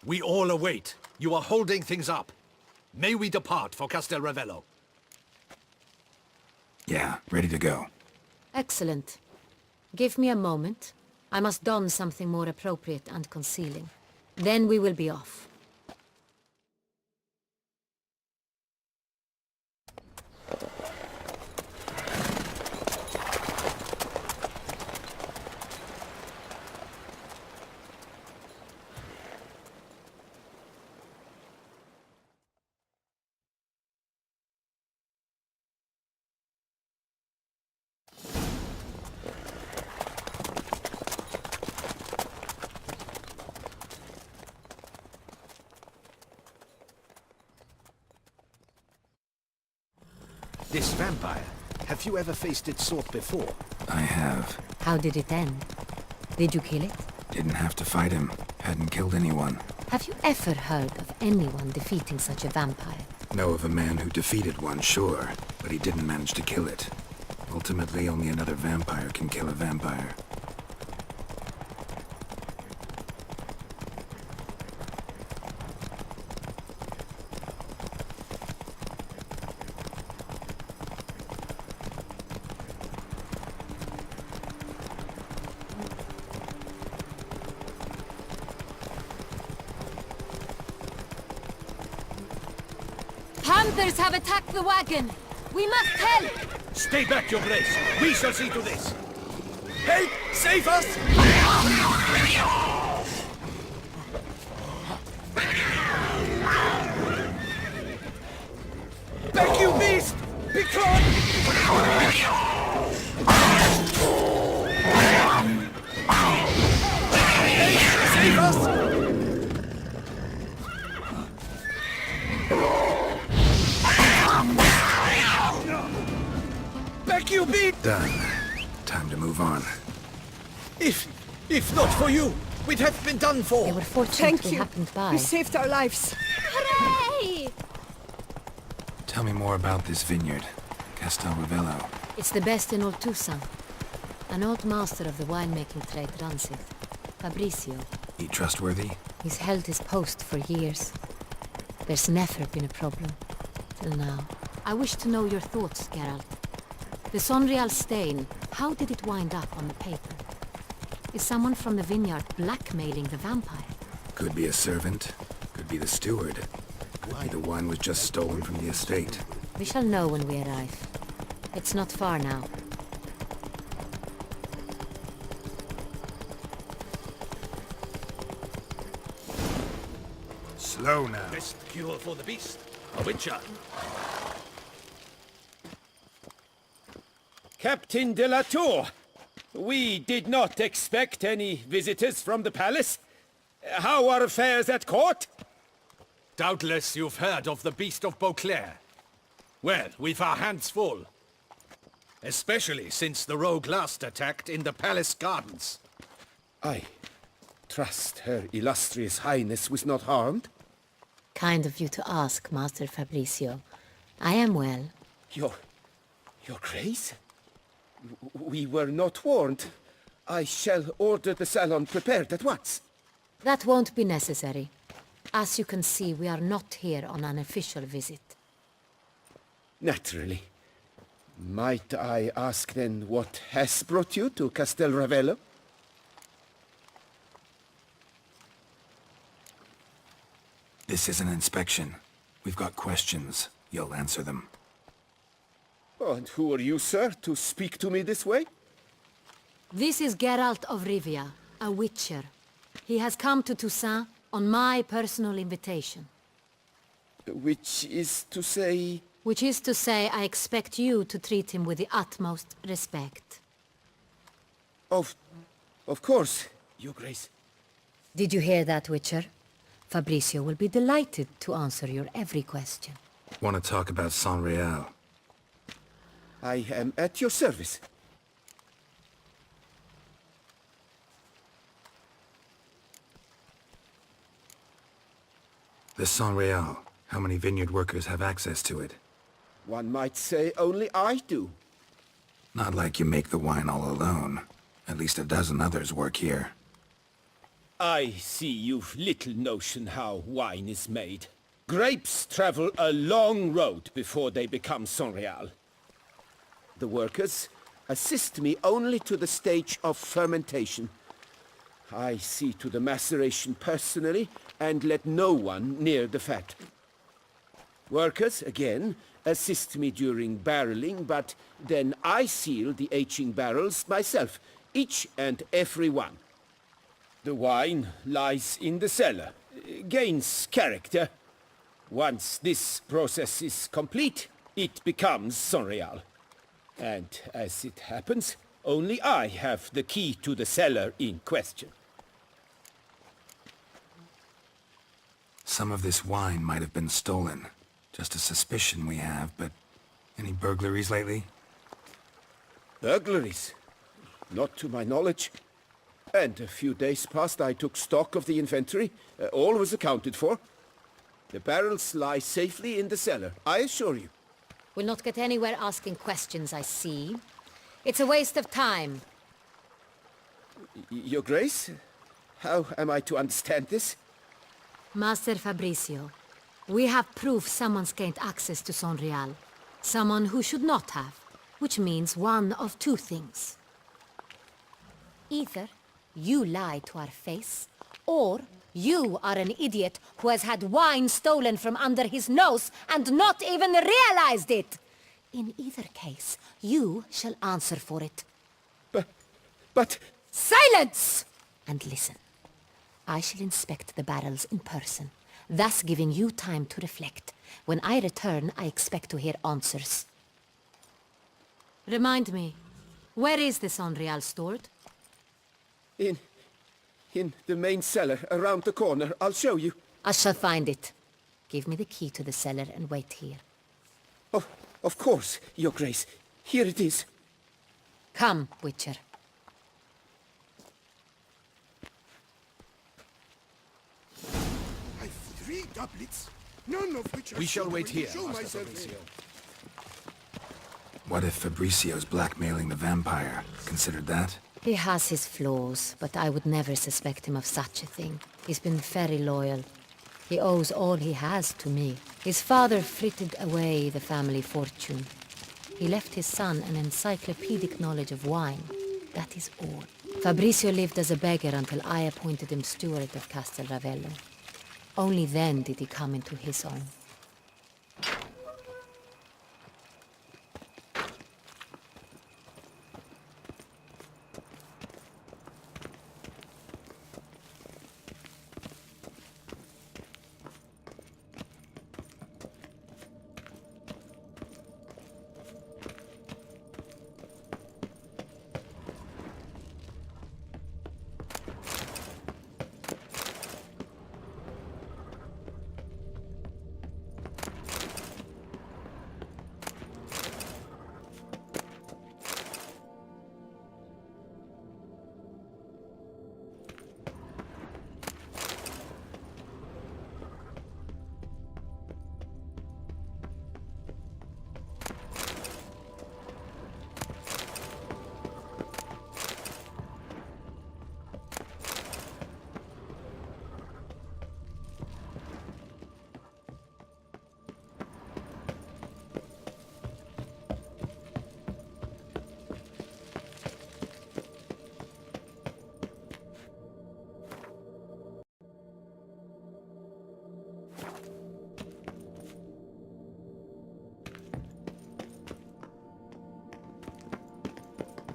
We all await. You are holding things up. May we depart for Castel Ravello? Yeah, ready to go. Excellent. Give me a moment. I must don something more appropriate and concealing. Then we will be off. This vampire, have you ever faced its sort before? I have. How did it end? Did you kill it? Didn't have to fight him. Hadn't killed anyone. Have you ever heard of anyone defeating such a vampire? Know of a man who defeated one, sure, but he didn't manage to kill it. Ultimately, only another vampire can kill a vampire. Hunters have attacked the wagon! We must help! Stay back, Your Grace. We shall see to this. Help! Save us! Back, you beast! Be gone! Help! Save us! You beat! Done. Time to move on. If not for you, we'd have been done for. They were fortunate Thank we you. happened by. You saved our lives. Hooray! Tell me more about this vineyard. Castel Ravello. It's the best in all Toussaint. An old master of the winemaking trade runs it. Fabrizio. He trustworthy? He's held his post for years. There's never been a problem. Till now. I wish to know your thoughts, Geralt. The Sonreal stain, how did it wind up on the paper? Is someone from the Vineyard blackmailing the vampire? Could be a servant. Could be the steward. Could be the wine was just stolen from the estate. We shall know when we arrive. It's not far now. Slow now. Best cure for the beast. A witcher. Captain de la Tour, we did not expect any visitors from the palace. How are affairs at court? Doubtless you've heard of the beast of Beauclair. Well, we've our hands full. Especially since the rogue last attacked in the palace gardens. I trust Her Illustrious Highness was not harmed. Kind of you to ask, Master Fabrizio. I am well. Your Grace? We were not warned. I shall order the salon prepared at once. That won't be necessary. As you can see, we are not here on an official visit. Naturally. Might I ask then what has brought you to Castel Ravello? This is an inspection. We've got questions. You'll answer them. Oh, and who are you, sir, to speak to me this way? This is Geralt of Rivia, a witcher. He has come to Toussaint on my personal invitation. Which is to say... Which is to say, I expect you to treat him with the utmost respect. Of course, Your Grace. Did you hear that, Witcher? Fabrizio will be delighted to answer your every question. Want to talk about Sonreal? I am at your service. The Sonreal. How many vineyard workers have access to it? One might say only I do. Not like you make the wine all alone. At least a dozen others work here. I see you've little notion how wine is made. Grapes travel a long road before they become Sonreal. The workers assist me only to the stage of fermentation. I see to the maceration personally and let no one near the fat. Workers, again, assist me during barreling, but then I seal the aging barrels myself, each and every one. The wine lies in the cellar, gains character. Once this process is complete, it becomes Sonreal. And as it happens, only I have the key to the cellar in question. Some of this wine might have been stolen. Just a suspicion we have, but any burglaries lately? Burglaries? Not to my knowledge. And a few days past I took stock of the inventory. All was accounted for. The barrels lie safely in the cellar, I assure you. We'll not get anywhere asking questions, I see. It's a waste of time. Your Grace? How am I to understand this? Master Fabricio, we have proof someone's gained access to Sonreal. Someone who should not have. Which means one of two things. Either you lie to our face, or you are an idiot who has had wine stolen from under his nose and not even realized it. In either case, you shall answer for it. But... Silence! And listen. I shall inspect the barrels in person, thus giving you time to reflect. When I return, I expect to hear answers. Remind me, where is the Sonreal stored? In the main cellar, around the corner. I'll show you. I shall find it. Give me the key to the cellar and wait here. Oh, of course, Your Grace. Here it is. Come, Witcher. I've 3 doublets, none of which are We shall wait suitable here, to show Master myself in. Fabricio. What if Fabricio's blackmailing the vampire? Considered that? He has his flaws, but I would never suspect him of such a thing. He's been very loyal. He owes all he has to me. His father frittered away the family fortune. He left his son an encyclopedic knowledge of wine. That is all. Fabricio lived as a beggar until I appointed him steward of Castel Ravello. Only then did he come into his own.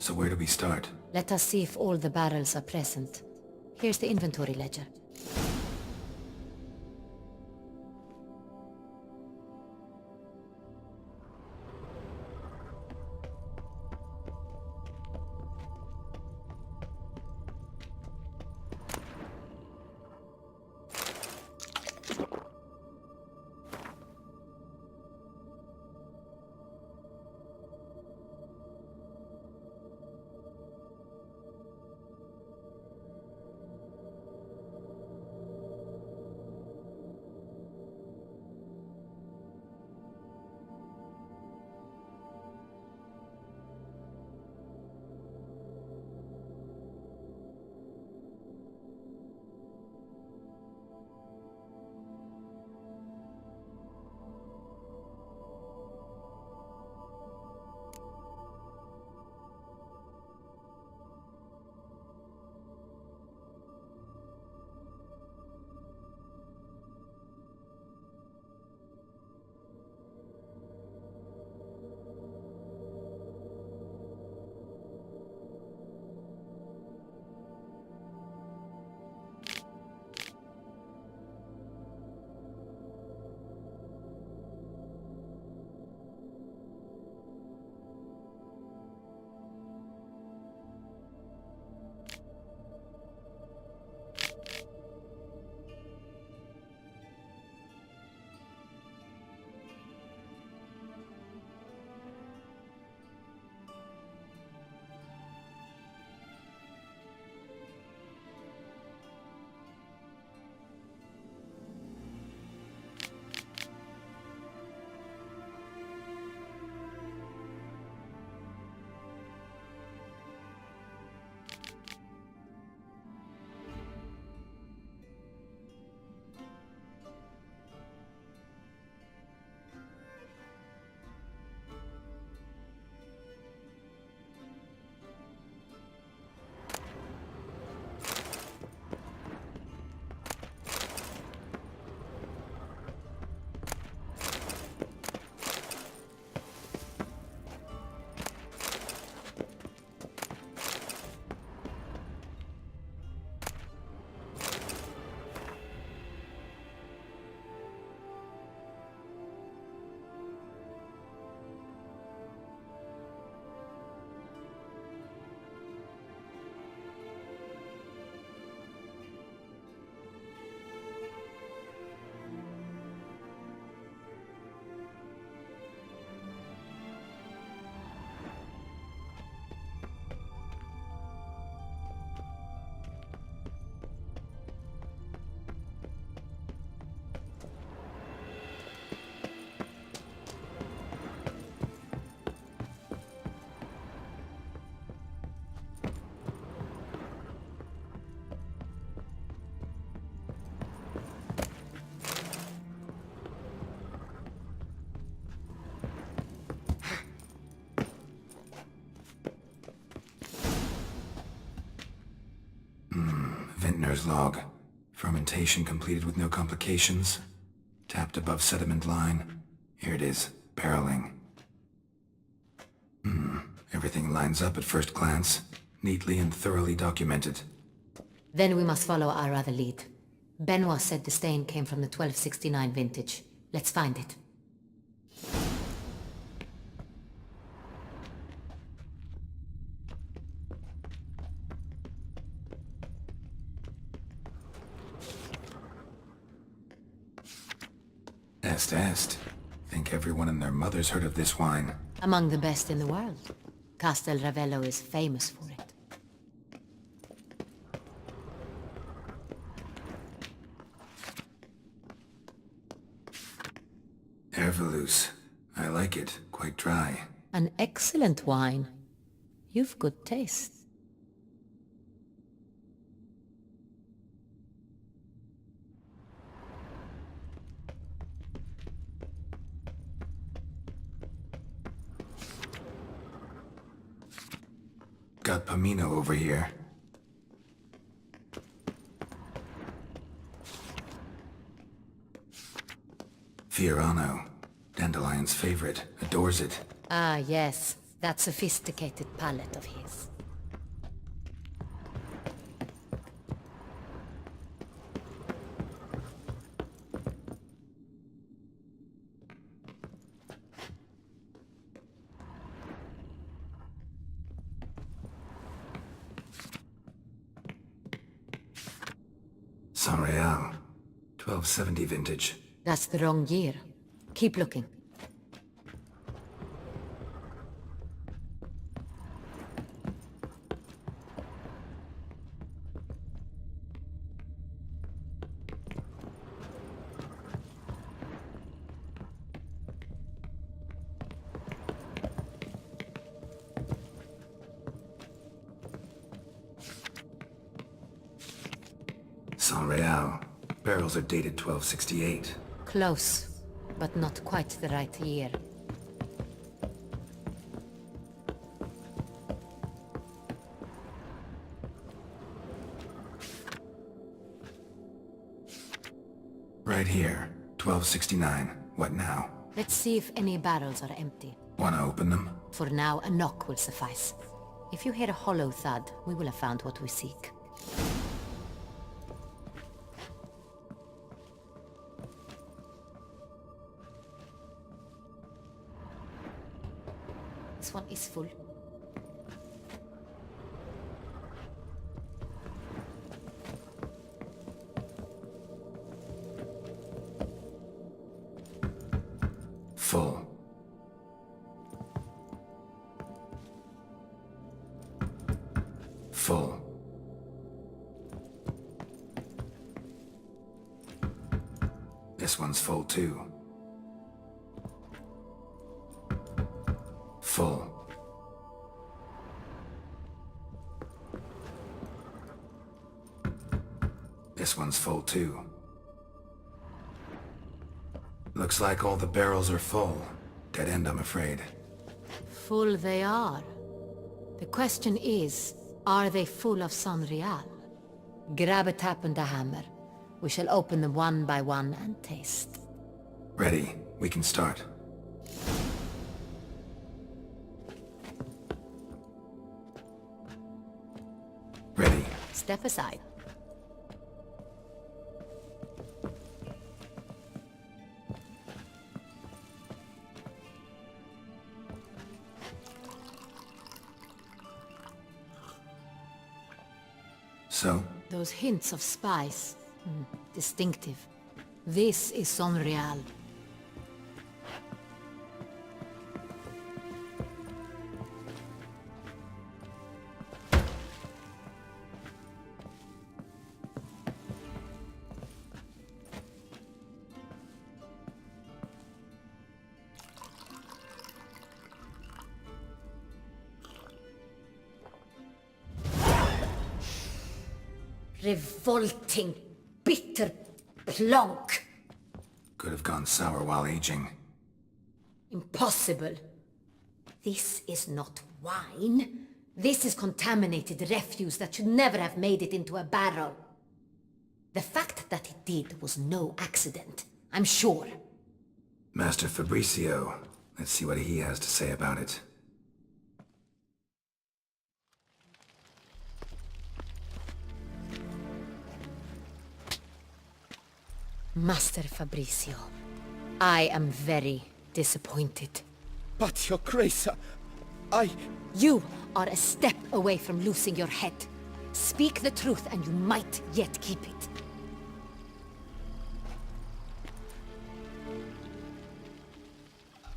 So where do we start? Let us see if all the barrels are present. Here's the inventory ledger. Vintner's log. Fermentation completed with no complications. Tapped above sediment line. Here it is. Barreling. Everything lines up at first glance. Neatly and thoroughly documented. Then we must follow our other lead. Benoit said the stain came from the 1269 vintage. Let's find it. Est. Think everyone and their mother's heard of this wine. Among the best in the world. Castel Ravello is famous for it. Ervelous. I like it. Quite dry. An excellent wine. You've good taste. Got Pomino over here. Fiorano. Dandelion's favorite. Adores it. Ah, yes. That sophisticated palate of his. San Real. 1270 vintage. That's the wrong year. Keep looking. San Real. Barrels are dated 1268. Close, but not quite the right year. Right here. 1269. What now? Let's see if any barrels are empty. Wanna open them? For now, a knock will suffice. If you hear a hollow thud, we will have found what we seek. This one is full. Full. Full. This one's full too. Full. This one's full too. Looks like all the barrels are full. Dead end, I'm afraid. Full they are. The question is, are they full of San Real? Grab a tap and a hammer. We shall open them one by one and taste. Ready. We can start. Ready. Step aside. So? Those hints of spice. Distinctive. This is San Real. Revolting, bitter plonk. Could have gone sour while aging. Impossible. This is not wine. This is contaminated refuse that should never have made it into a barrel. The fact that it did was no accident, I'm sure. Master Fabricio. Let's see what he has to say about it. Master Fabricio, I am very disappointed. But, Your Grace, I... You are a step away from losing your head. Speak the truth and you might yet keep it.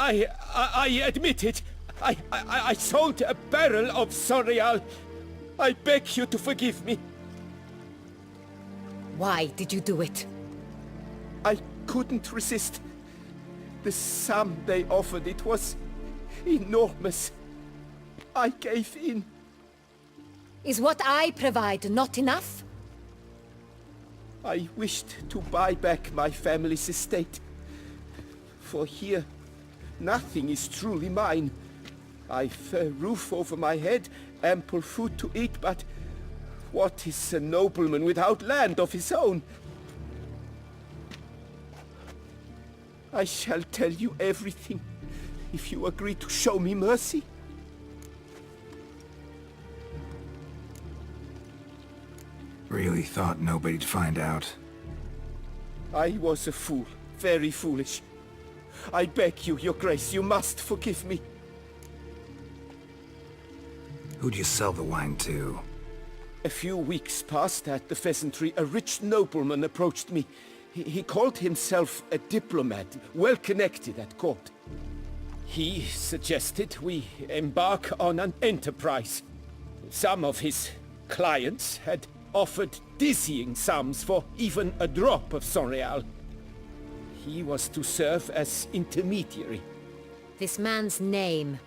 I admit it. I sold a barrel of Sonreal. I beg you to forgive me. Why did you do it? I couldn't resist. The sum they offered, it was enormous. I gave in. Is what I provide not enough? I wished to buy back my family's estate. For here, nothing is truly mine. I've a roof over my head, ample food to eat, but what is a nobleman without land of his own? I shall tell you everything, if you agree to show me mercy. Really thought nobody'd find out. I was a fool, very foolish. I beg you, Your Grace, you must forgive me. Who'd you sell the wine to? A few weeks past at the pheasantry, a rich nobleman approached me. He called himself a diplomat, well connected at court. He suggested we embark on an enterprise. Some of his clients had offered dizzying sums for even a drop of Sonreal. He was to serve as intermediary. This man's name.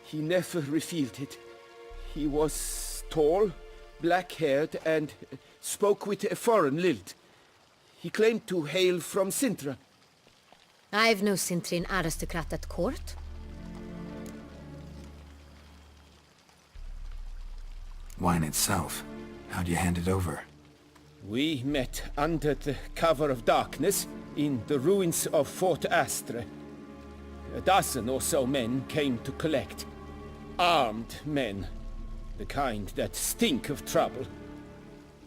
He never revealed it. He was tall, black-haired, and spoke with a foreign lilt. He claimed to hail from Sintra. I've no Cintrin aristocrat at court. Wine itself. How'd you hand it over? We met under the cover of darkness in the ruins of Fort Astre. A dozen or so men came to collect. Armed men. The kind that stink of trouble.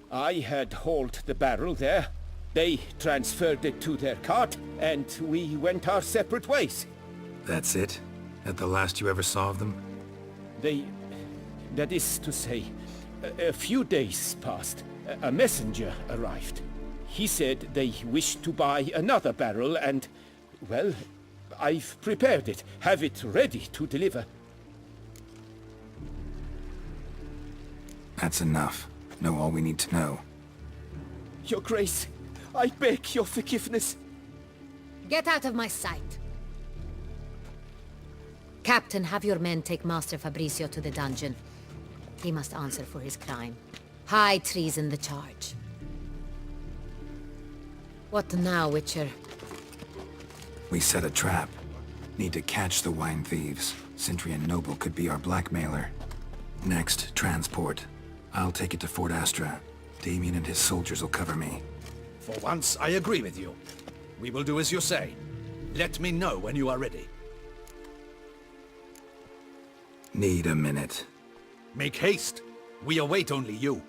I had hauled the barrel there. They transferred it to their cart, and we went our separate ways. That's it? That the last you ever saw of them? That is to say, a few days passed. A messenger arrived. He said they wished to buy another barrel and, well, I've prepared it. Have it ready to deliver. That's enough. Know all we need to know. Your Grace, I beg your forgiveness. Get out of my sight. Captain, have your men take Master Fabricio to the dungeon. He must answer for his crime. High treason the charge. What now, Witcher? We set a trap. Need to catch the wine thieves. Cintrian Noble could be our blackmailer. Next, transport. I'll take it to Fort Astra. Damien and his soldiers will cover me. For once, I agree with you. We will do as you say. Let me know when you are ready. Need a minute. Make haste. We await only you.